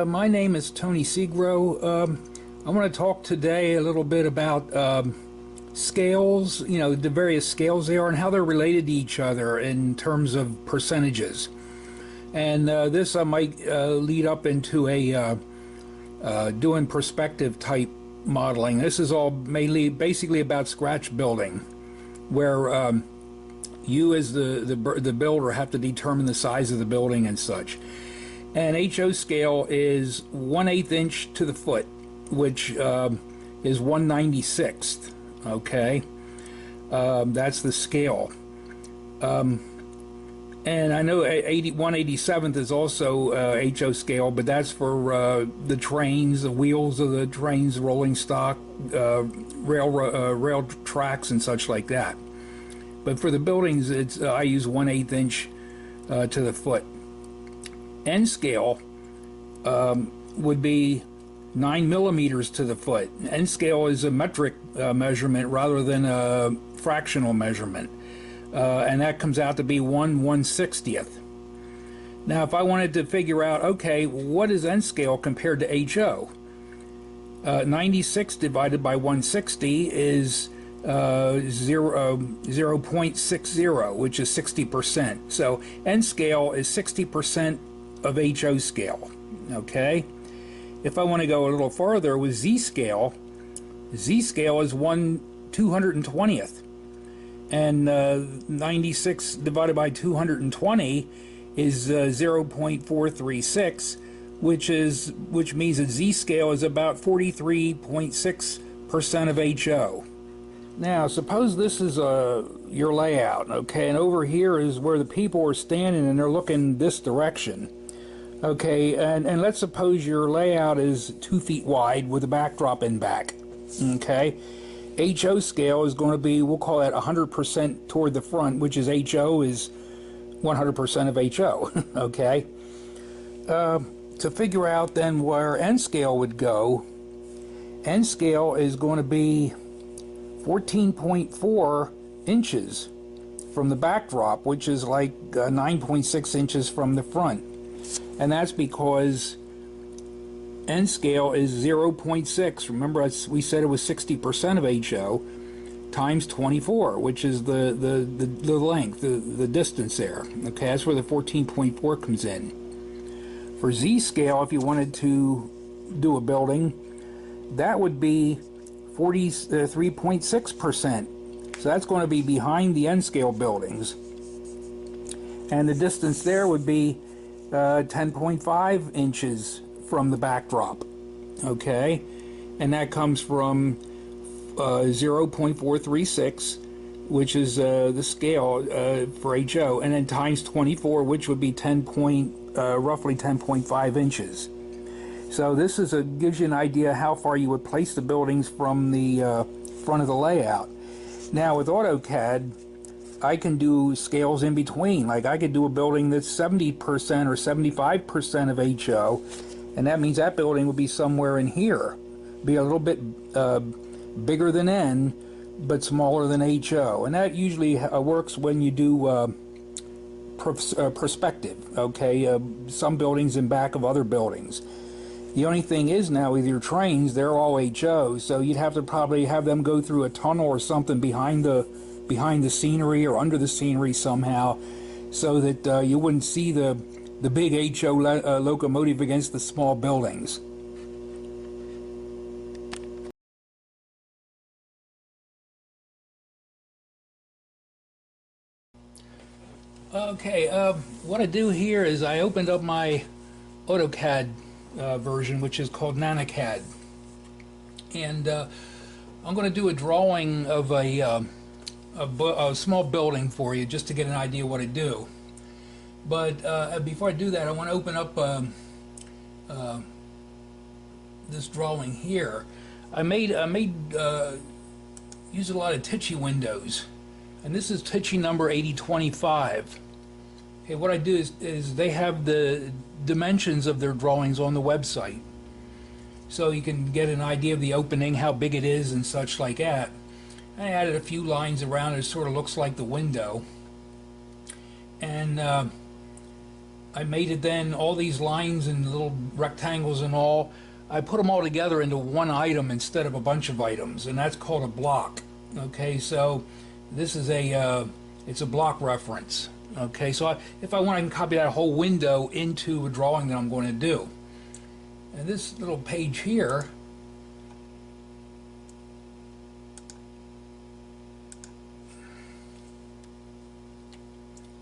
My name is Tony Segro. I want to talk today a little bit about scales, the various scales they are and how they're related to each other in terms of percentages. And this might lead up into a doing perspective type modeling. This is all mainly basically about scratch building, where you as the builder have to determine the size of the building and such. And HO scale is 1/8 inch to the foot, which is 1/96th. Okay, that's the scale. And I know 1/87th is also HO scale, but that's for the trains, the wheels of the trains, rolling stock, rail tracks, and such like that. But for the buildings, I use 1/8 inch to the foot. N scale would be 9 millimeters to the foot. N scale is a metric measurement rather than a fractional measurement. And that comes out to be 1/160th. Now, if I wanted to figure out, okay, what is N scale compared to HO? 96 divided by 160 is 0.60, which is 60%. So N scale is 60% of HO scale. Okay? If I want to go a little farther with Z scale is 1/220th. And 96 divided by 220 is 0.436, which means that Z scale is about 43.6% of HO. Now, suppose this is your layout, okay, and over here is where the people are standing and they're looking this direction. Okay, and let's suppose your layout is 2 feet wide with a backdrop in back. Okay, HO scale is going to be, we'll call that 100% toward the front, which is HO is 100% of HO. Okay, to figure out then where N scale would go, N scale is going to be 14.4 inches from the backdrop, which is like 9.6 inches from the front. And that's because N scale is 0.6. Remember, we said it was 60% of HO times 24, which is the length, the distance there. Okay, that's where the 14.4 comes in. For Z scale, if you wanted to do a building, that would be 43.6%. So that's going to be behind the N scale buildings. And the distance there would be 10.5 inches from the backdrop. Okay, and that comes from 0.436, which is the scale for HO, and then times 24, which would be roughly 10.5 inches. So this gives you an idea how far you would place the buildings from the front of the layout. Now with AutoCAD, I can do scales in between. Like I could do a building that's 70% or 75% of HO, and that means that building would be somewhere in here. Be a little bit bigger than N, but smaller than HO. And that usually works when you do perspective. Okay, some buildings in back of other buildings. The only thing is now with your trains, they're all HO, so you'd have to probably have them go through a tunnel or something behind the scenery or under the scenery somehow, so that you wouldn't see the big HO locomotive against the small buildings. Okay, what I do here is I opened up my AutoCAD version, which is called NanoCAD, and I'm going to do a drawing of a small building for you just to get an idea what I do. But before I do that, I want to open up this drawing here. I made use a lot of Tichy windows, and this is Tichy number 8025. Okay, what I do is they have the dimensions of their drawings on the website, so you can get an idea of the opening, how big it is, and such like that. I added a few lines around it. It sort of looks like the window. And I made it then, all these lines and little rectangles and all, I put them all together into one item instead of a bunch of items, and that's called a block. Okay, so this is it's a block reference. Okay, so if I want, I can copy that whole window into a drawing that I'm going to do. And this little page here,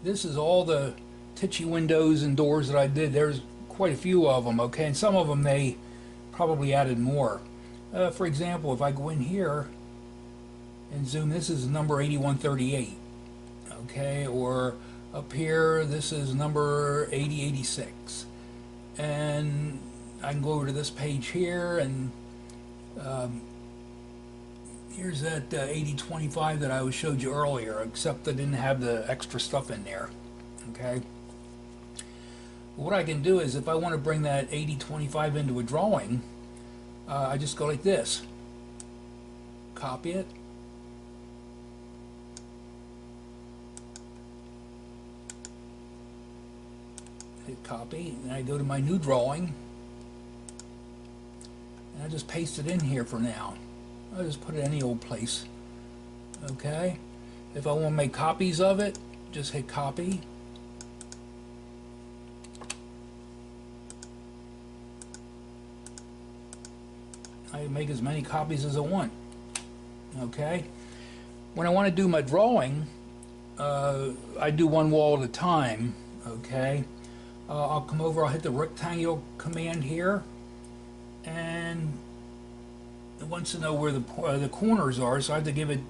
this is all the Tichy windows and doors that I did. There's quite a few of them, okay, and some of them they probably added more. For example, if I go in here and zoom, this is number 8138, okay, or up here this is number 8086, and I can go over to this page here, and here's that 8025 that I showed you earlier, except I didn't have the extra stuff in there. Okay. What I can do is, if I want to bring that 8025 into a drawing, I just go like this. Copy it. Hit copy, and I go to my new drawing, and I just paste it in here for now. I'll just put it any old place. Okay. If I want to make copies of it, just hit copy. I make as many copies as I want. Okay. When I want to do my drawing, I do one wall at a time. Okay. I'll come over, I'll hit the rectangle command here, and it wants to know where the corners are, so I have to give it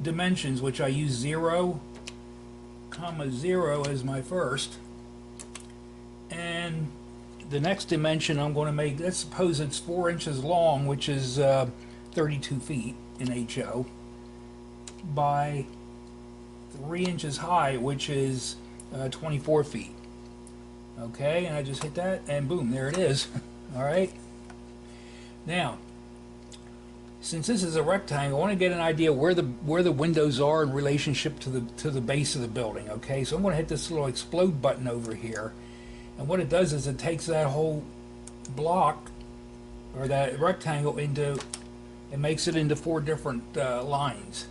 dimensions, which I use 0, 0 as my first, and the next dimension I'm going to make, let's suppose it's 4 inches long, which is 32 feet in HO, by 3 inches high, which is 24 feet. Okay, and I just hit that, and boom, there it is. All right. Now, since this is a rectangle, I want to get an idea where the windows are in relationship to the base of the building. Okay, so I'm going to hit this little explode button over here, and what it does is it takes that whole block or that rectangle into, it makes it into 4 different lines.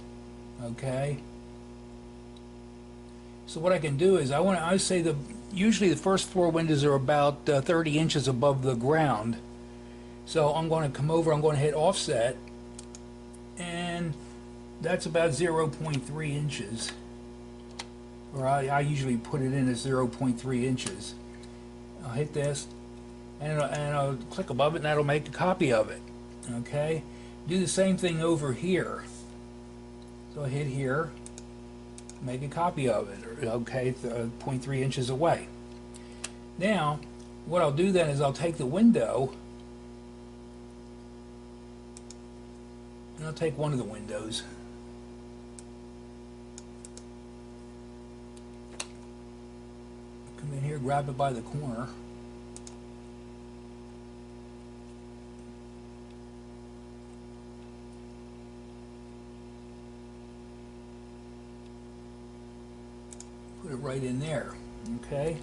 Okay. So what I can do is I say usually the first 4 windows are about 30 inches above the ground. So I'm going to come over, I'm going to hit offset, and that's about 0.3 inches. Or I usually put it in as 0.3 inches. I'll hit this, and I'll click above it, and that'll make a copy of it. Okay? Do the same thing over here. So I hit here, make a copy of it. Okay, 0.3 inches away. Now, what I'll do then is I'll take the window, and I'll take one of the windows. Come in here, grab it by the corner. Put it right in there, okay?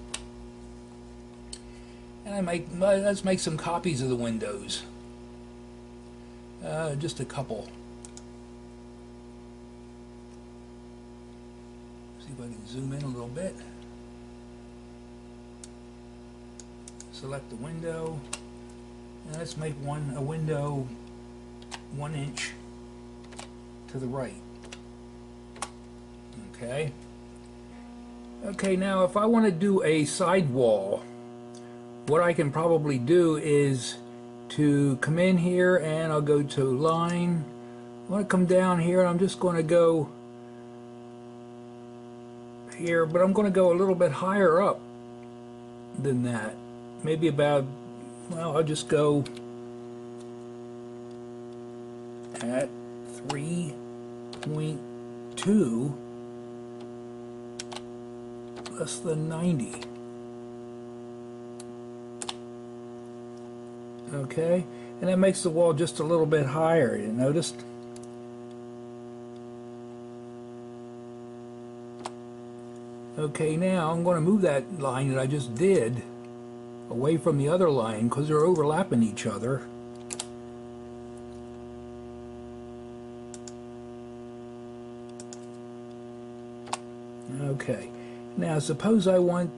And let's make some copies of the windows. Just a couple. See if I can zoom in a little bit. Select the window, and let's make a window 1 inch to the right. Okay. Okay, now if I want to do a side wall, what I can probably do is to come in here, and I'll go to line. I want to come down here, and I'm just going to go here, but I'm going to go a little bit higher up than that. Maybe about, well, I'll just go at 3.2 less than 90. Okay, and that makes the wall just a little bit higher, you noticed? Okay, now I'm going to move that line that I just did away from the other line because they're overlapping each other. Okay, now suppose I want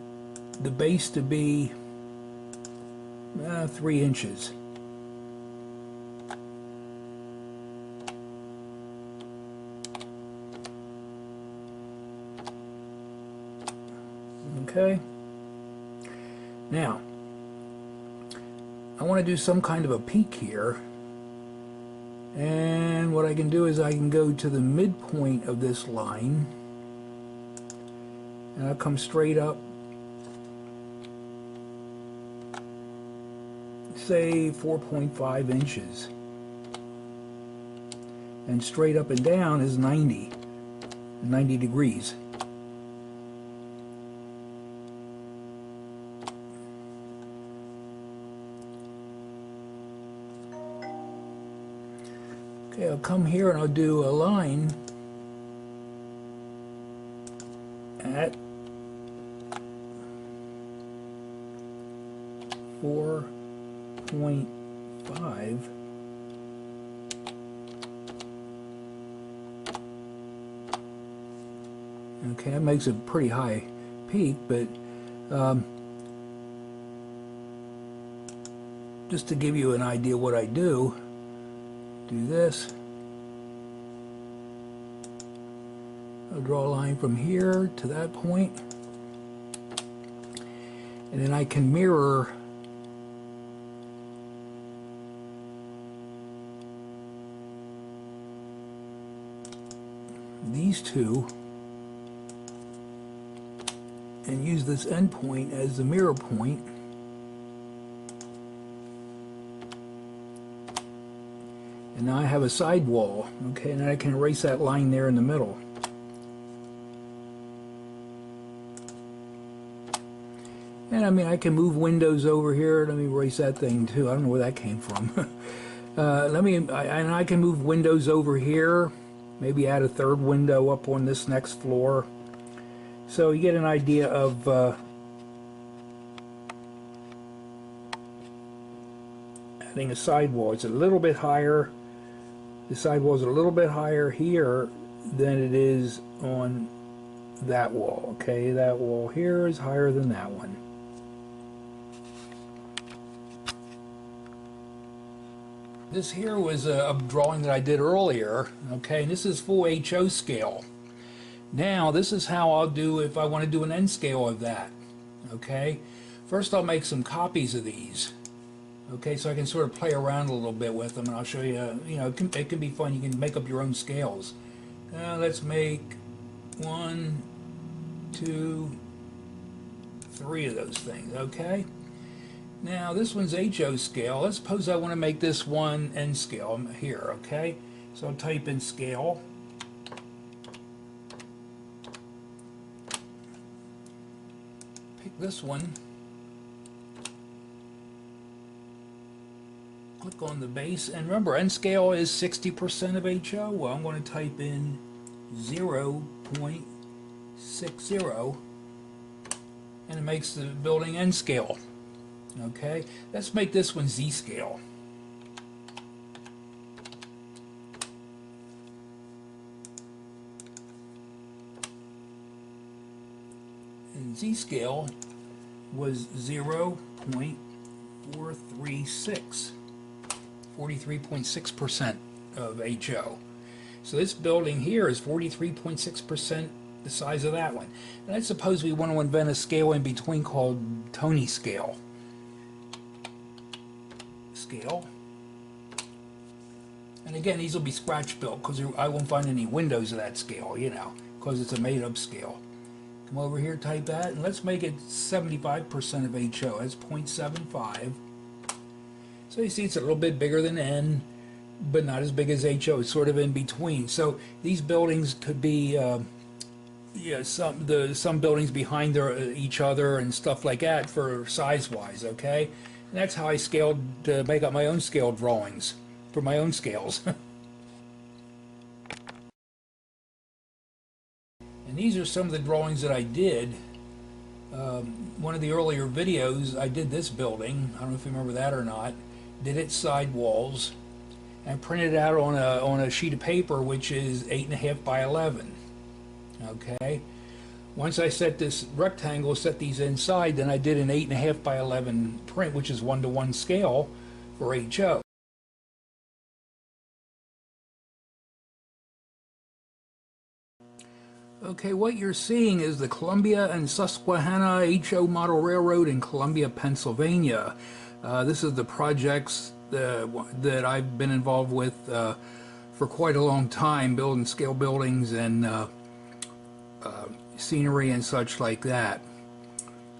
the base to be 3 inches. Okay, now I want to do some kind of a peak here, and what I can do is I can go to the midpoint of this line and I'll come straight up, say 4.5 inches, and straight up and down is 90 degrees. Okay, I'll come here and I'll do a line at 4.5. Okay, that makes a pretty high peak, but just to give you an idea what I do this. I'll draw a line from here to that point, and then I can mirror these two and use this end point as the mirror point. And now I have a side wall, okay, and then I can erase that line there in the middle. And I mean, I can move windows over here. Let me erase that thing too. I don't know where that came from. And I can move windows over here, maybe add a third window up on this next floor. So you get an idea of adding a sidewall. It's a little bit higher. The sidewall is a little bit higher here than it is on that wall. Okay, that wall here is higher than that one. This here was a drawing that I did earlier. Okay, and this is full HO scale. Now this is how I'll do if I want to do an N scale of that. Okay, first I'll make some copies of these. Okay, so I can sort of play around a little bit with them, and I'll show you, you know, it can be fun. You can make up your own scales. Let's make 1, 2, 3 of those things, okay? Now, this one's HO scale. Let's suppose I want to make this one N scale here, okay? So I'll type in scale. Pick this one. Click on the base, and remember, N scale is 60% of HO. Well, I'm going to type in 0.60, and it makes the building N scale. Okay, let's make this one Z scale. And Z scale was 0.436. 43.6% of HO. So this building here is 43.6% the size of that one. And I suppose we want to invent a scale in between called Tony scale. Scale. And again, these will be scratch built because I won't find any windows of that scale, you know, because it's a made up scale. Come over here, type that, and let's make it 75% of HO. That's 0.75. So you see it's a little bit bigger than N, but not as big as HO. It's sort of in between. So these buildings could be, yeah, some buildings behind each other and stuff like that for size-wise. Okay, and that's how I scaled to make up my own scale drawings for my own scales. And And these are some of the drawings that I did. One of the earlier videos, I did this building. I don't know if you remember that or not. Did its side walls. And printed it out on a sheet of paper, which is 8.5 by 11. Okay. Once I set this rectangle, set these inside, then I did an 8.5 by 11 print, which is 1-to-1 scale for HO. Okay, what you're seeing is the Columbia and Susquehanna HO Model Railroad in Columbia, Pennsylvania. This is the projects that I've been involved with for quite a long time, building scale buildings and scenery and such like that.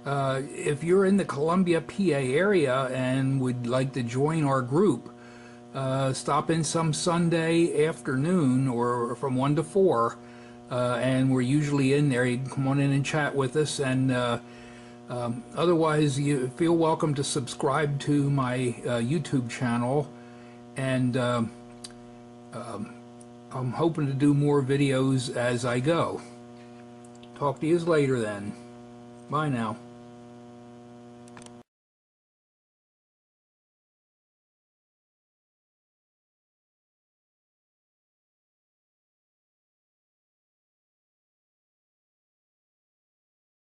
If you're in the Columbia, PA area and would like to join our group, stop in some Sunday afternoon or from 1 to 4. And we're usually in there. You can come on in and chat with us, and otherwise you feel welcome to subscribe to my YouTube channel, and I'm hoping to do more videos as I go. Talk to you later then. Bye now.